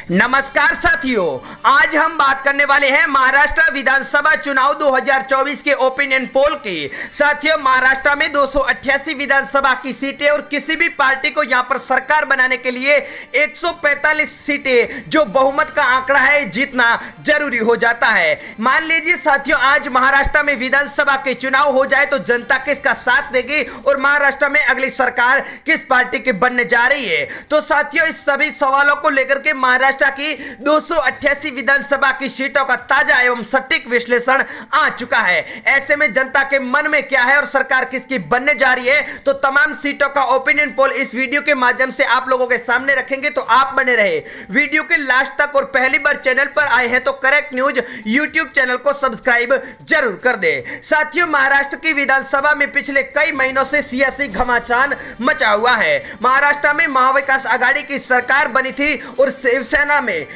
नमस्कार साथियों, आज हम बात करने वाले हैं महाराष्ट्र विधानसभा चुनाव 2024 के ओपिनियन पोल की। साथियों, महाराष्ट्र में 288 विधानसभा की सीटें और किसी भी पार्टी को यहां पर सरकार बनाने के लिए 145 सीटें जो बहुमत का आंकड़ा है जीतना जरूरी हो जाता है। मान लीजिए साथियों, आज महाराष्ट्र में विधानसभा के चुनाव हो जाए तो जनता किसका साथ देगी और महाराष्ट्र में अगली सरकार किस पार्टी की बनने जा रही है। तो साथियों, इस सभी सवालों को लेकर के महाराष्ट्र की 288 विधानसभा की सीटों का ताजा एवं सटीक विश्लेषण आ चुका है। ऐसे में जनता के मन में क्या है और सरकार किसकी बनने जा रही है, तो तमाम सीटों का ओपिनियन पोल इस वीडियो के माध्यम से आप लोगों के सामने रखेंगे। तो आप बने रहे वीडियो के लास्ट तक और पहली बार चैनल पर आए हैं तो करेक्ट न्यूज यूट्यूब चैनल को सब्सक्राइब जरूर कर दे। साथियों, महाराष्ट्र की विधानसभा में पिछले कई महीनों से सियासी घमासान मचा हुआ है। महाराष्ट्र में महाविकास आघाड़ी की सरकार बनी थी और शिवसेना में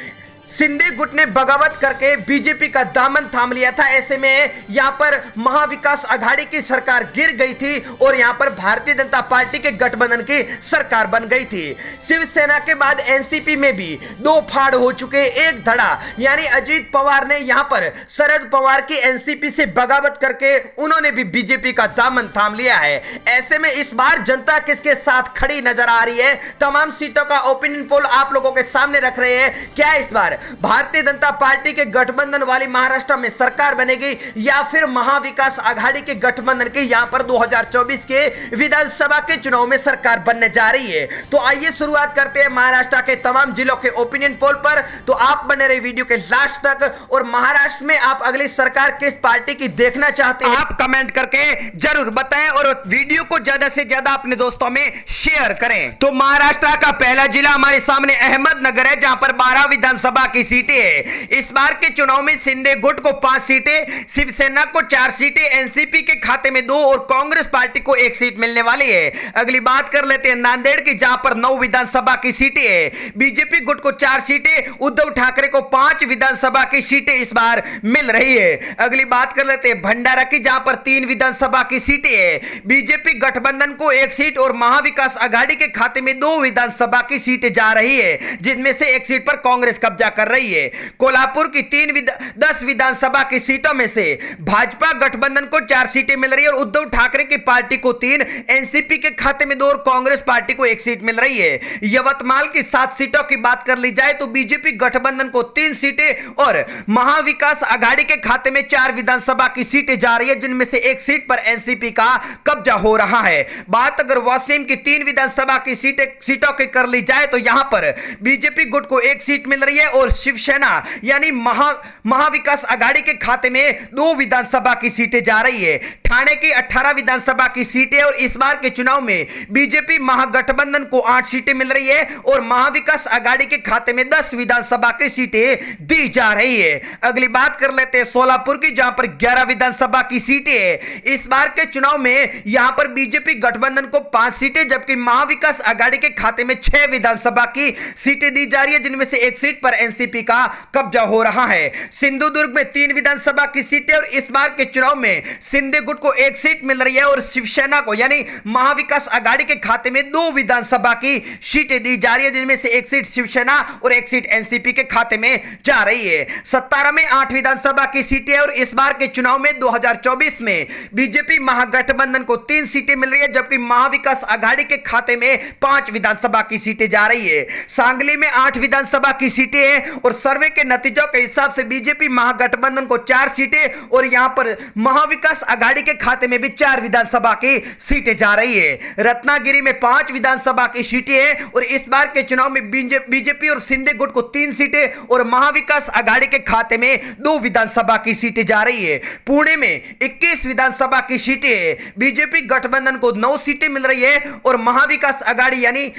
शिंदे गुट ने बगावत करके बीजेपी का दामन थाम लिया था। ऐसे में यहां पर महाविकास आघाड़ी की सरकार गिर गई थी और यहां पर भारतीय जनता पार्टी के गठबंधन की सरकार बन गई थी। शिवसेना के बाद एनसीपी में भी दो फाड़ हो चुके, एक धड़ा, यानी अजीत पवार ने यहां पर शरद पवार की एनसीपी से बगावत करके उन्होंने भी बीजेपी का दामन थाम लिया है। ऐसे में इस बार जनता किसके साथ खड़ी नजर आ रही है, तमाम सीटों का ओपिनियन पोल आप लोगों के सामने रख रहे हैं। क्या इस बार भारतीय जनता पार्टी के गठबंधन वाली महाराष्ट्र में सरकार बनेगी या फिर महाविकास आघाड़ी के गठबंधन की यहां पर 2024 के विधानसभा के चुनाव में सरकार बनने जा रही है। तो आइए शुरुआत करते हैं महाराष्ट्र के तमाम जिलों के ओपिनियन पोल पर। तो आप बने रहे वीडियो के लास्ट तक और महाराष्ट्र में आप अगली सरकार किस पार्टी की देखना चाहते हैं आप कमेंट करके जरूर बताएं और वीडियो को ज्यादा से ज्यादा अपने दोस्तों में शेयर करें। तो महाराष्ट्र का पहला जिला हमारे सामने अहमदनगर है, जहां पर 12 विधानसभा की सीटें हैं। इस बार के चुनाव में शिंदे गुट को 5 सीटें, शिवसेना को 4 सीटें, एनसीपी के खाते में 2 और कांग्रेस पार्टी को 1 सीट मिलने वाली है। अगली बात कर लेते हैं नांदेड़ की, जहां पर 9 विधानसभा की सीटें हैं। बीजेपी गुट को 4 सीटें, उद्धव ठाकरे को 5 विधानसभा की सीटें इस बार मिल रही है। अगली बात कर लेते हैं भंडारा की, जहां पर 3 विधानसभा की सीटें हैं। बीजेपी गठबंधन को 1 सीट और महाविकास आघाड़ी के खाते में 2 विधानसभा की सीटें जा रही है, जिनमें से 1 सीट पर कांग्रेस कब्जा कर रही है। कोल्हापुर की 10 विधानसभा की सीटों में से भाजपा गठबंधन को 4 सीटें मिल रही है और उद्धव ठाकरे की पार्टी को 3, एनसीपी के खाते में 2 और कांग्रेस पार्टी को 1 सीट मिल रही है। यवतमाल की 7 सीटों की बात कर ली जाए तो बीजेपी गठबंधन को 3 सीटें और महाविकास आघाड़ी के खाते में 4 विधानसभा की सीटें जा रही है, जिनमें से 1 सीट पर एनसीपी का कब्जा हो रहा है। बात अगर वाशिम की 3 विधानसभा की सीटों की कर ली जाए तो यहां पर बीजेपी गुट को 1 सीट मिल रही है और शिवसेना यानी महाविकास आघाड़ी के खाते में 2 विधानसभा की सीटें जा रही है। ठाणे की 18 विधानसभा की सीटें और इस बार के चुनाव में बीजेपी महागठबंधन को 8 सीटें मिल रही है और महाविकास आघाड़ी के खाते में 10 विधानसभा की सीटें दी जा रही है। अगली बात कर लेते हैं सोलापुर की, जहां पर 11 विधानसभा की सीटें हैं। इस बार के चुनाव में यहां पर बीजेपी गठबंधन को 5 सीटें जबकि महाविकास आघाड़ी के खाते में 6 विधानसभा की सीटें दी जा रही है, जिनमें से 1 सीट पर एनसीपी का कब्जा हो रहा है। सिंधुदुर्ग में 3 विधानसभा की सीटें और इस बार के चुनाव में शिंदे गुट को 1 सीट मिल रही है और शिवसेना को यानी महाविकास आघाड़ी के खाते में 2 विधानसभा की सीटें दी जा रही है, जिनमें से 1 सीट शिवसेना और 1 सीट एनसीपी के खाते में जा रही है। सतारा में 8 विधानसभा की सीटें और इस बार के चुनाव में 2024 में बीजेपी महागठबंधन को 3 सीटें मिल रही है जबकि महाविकास आघाड़ी के खाते में 5 विधानसभा की सीटें जा रही है। सांगली में 8 विधानसभा की सीटें हैं और सर्वे के नतीजों के हिसाब से बीजेपी महागठबंधन को 4 सीटें और यहां पर महाविकास आघाड़ी के खाते में भी 4 विधानसभा की सीटें जा रही है। रत्नागिरी में 5 विधानसभा की सीटें हैं और इस बार के चुनाव में बीजेपी और शिंदे गुट को 3 सीटें और महाविकास आघाड़ी के खाते में 2 विधानसभा की सीटें जा रही है। पुणे में 21 विधानसभा की सीटें हैं। बीजेपी गठबंधन को 9 सीटें मिल रही है और महाविकास आघाड़ी यानी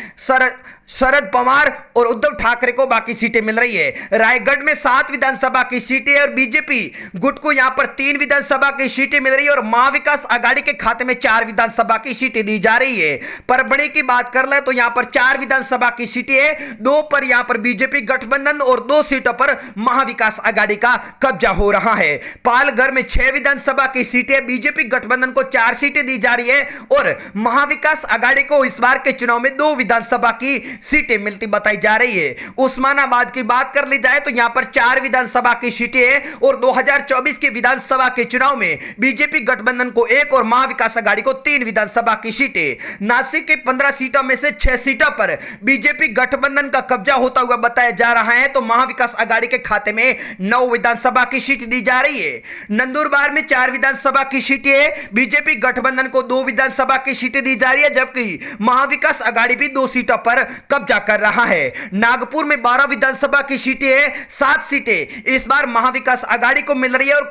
शरद पवार और उद्धव ठाकरे को बाकी सीटें मिल रही है। रायगढ़ में 7 विधानसभा की सीटें और बीजेपी गुट को यहां पर 3 विधानसभा की सीटें मिल रही है और महाविकास आघाड़ी के खाते में 4 विधानसभा की सीटें दी जा रही है। परभणी की बात कर ले तो यहां पर 4 विधानसभा की सीटें हैं, 2 पर यहां पर बीजेपी गठबंधन और 2 सीटों पर महाविकास आघाड़ी का कब्जा हो रहा है। पालघर में 6 विधानसभा की सीटें, बीजेपी गठबंधन को 4 सीटें दी जा रही है और महाविकास आघाड़ी को इस बार के चुनाव में 2 विधानसभा की सीटें मिलती बताई जा रही है। उस्मानाबाद की बात कर ली जाए तो यहां पर 4 विधानसभा की सीटें हैं और 2024 के विधानसभा के चुनाव में बीजेपी गठबंधन को 1 और महाविकास आघाड़ी को 3 विधानसभा की सीटें। नासिक के 15 सीटों में से 6 सीटों पर बीजेपी गठबंधन का कब्जा होता हुआ बताया जा रहा है, तो महाविकास आघाड़ी के खाते में 9 विधानसभा की सीट दी जा रही है। नंदुरबार में 4 विधानसभा की सीटें हैं, बीजेपी गठबंधन को 2 विधानसभा की सीटें दी जा रही है, जबकि महाविकास आघाड़ी भी 2 सीटों पर कब्जा कर रहा है। नागपुर में 12 विधानसभा की सीटें हैं, 7 सीटें इस बार महाविकास आघाड़ी को मिल रही है और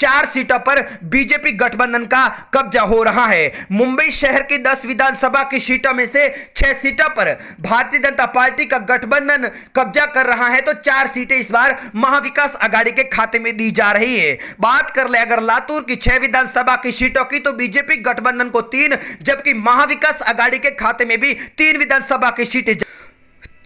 4 सीटों पर बीजेपी गठबंधन का कब्जा हो रहा है। मुंबई शहर की 10 विधानसभा की सीटों में से 6 सीटों पर भारतीय जनता पार्टी का गठबंधन कब्जा कर रहा है, तो 4 सीटें इस बार महाविकास आघाड़ी के खाते में दी जा रही है। बात कर ले अगर लातूर की 6 विधानसभा की सीटों की, तो बीजेपी गठबंधन को 3, जबकि महाविकास आघाड़ी के खाते में भी 3 विधानसभा की सीटें।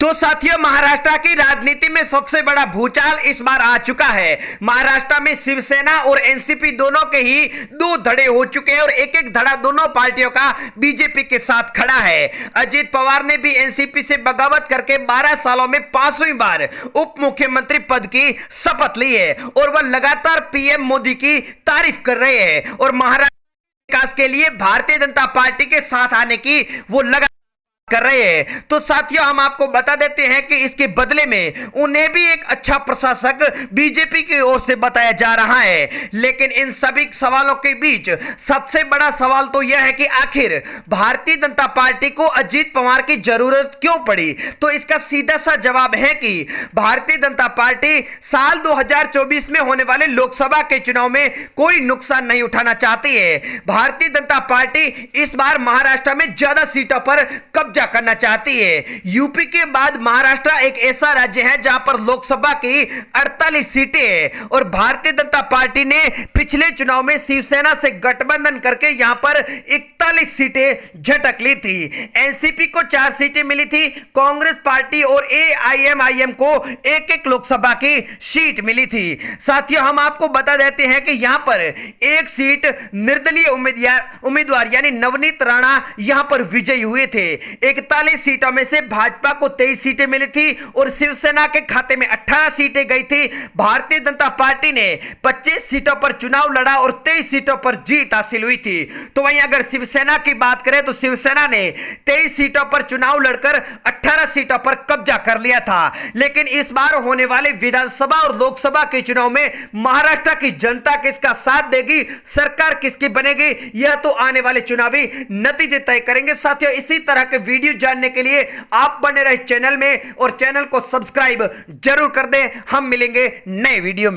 तो साथियों, महाराष्ट्र की राजनीति में सबसे बड़ा भूचाल इस बार आ चुका है। महाराष्ट्र में शिवसेना और एनसीपी दोनों के ही 2 धड़े हो चुके हैं और एक धड़ा दोनों पार्टियों का बीजेपी के साथ खड़ा है। अजित पवार ने भी एनसीपी से बगावत करके 12 सालों में 5वीं बार उप मुख्यमंत्री पद की शपथ ली है और वह लगातार पीएम मोदी की तारीफ कर रहे हैं और महाराष्ट्र विकास के लिए भारतीय जनता पार्टी के साथ आने की वो लगातार कर रहे हैं। तो साथियों, हम आपको बता देते हैं कि इसके बदले में उन्हें भी एक अच्छा प्रशासक बीजेपी की ओर से बताया जा रहा है। लेकिन इन सभी सवालों के बीच सबसे बड़ा सवाल तो यह है कि आखिर भारतीय जनता पार्टी को अजीत पवार की जरूरत क्यों पड़ी। तो इसका सीधा सा जवाब है कि भारतीय जनता पार्टी साल 2024 में होने वाले लोकसभा के चुनाव में कोई नुकसान नहीं उठाना चाहती है। भारतीय जनता पार्टी इस बार महाराष्ट्र में ज्यादा सीटों पर कब्जा करना चाहती है। यूपी के बाद महाराष्ट्र एक ऐसा राज्य है जहां पर लोकसभा की 48 सीटें हैं और भारतीय जनता पार्टी ने पिछले चुनाव में शिवसेना से गठबंधन करके यहां पर 41 सीटें झटक ली थी। एनसीपी को 4 सीटें मिली थी, कांग्रेस पार्टी और एआईएमआईएम को 1-1 लोकसभा की सीट मिली थी। साथियों, हम आपको बता देते हैं कि यहां पर एक सीट निर्दलीय उम्मीदवार यानी नवनीत राणा यहां पर विजयी हुए थे। 41 सीटों में से भाजपा को 23 सीटें मिली थी और शिवसेना के खाते में 18 सीटें गई थी। भारतीय जनता पार्टी ने 25 सीटों पर चुनाव लड़ा और 23 सीटों पर जीत हासिल हुई थी। तो वहीं अगर शिवसेना की बात करें तो शिवसेना ने 23 सीटों पर चुनाव लड़कर 18 सीटों पर कब्जा कर लिया था। लेकिन इस बार होने वाले विधानसभा और लोकसभा के चुनाव में महाराष्ट्र की जनता किसका साथ देगी, सरकार किसकी बनेगी, यह तो आने वाले चुनावी नतीजे तय करेंगे। साथियों, इसी तरह के वीडियो जानने के लिए आप बने रहे चैनल में और चैनल को सब्सक्राइब जरूर कर दें। हम मिलेंगे नए वीडियो में।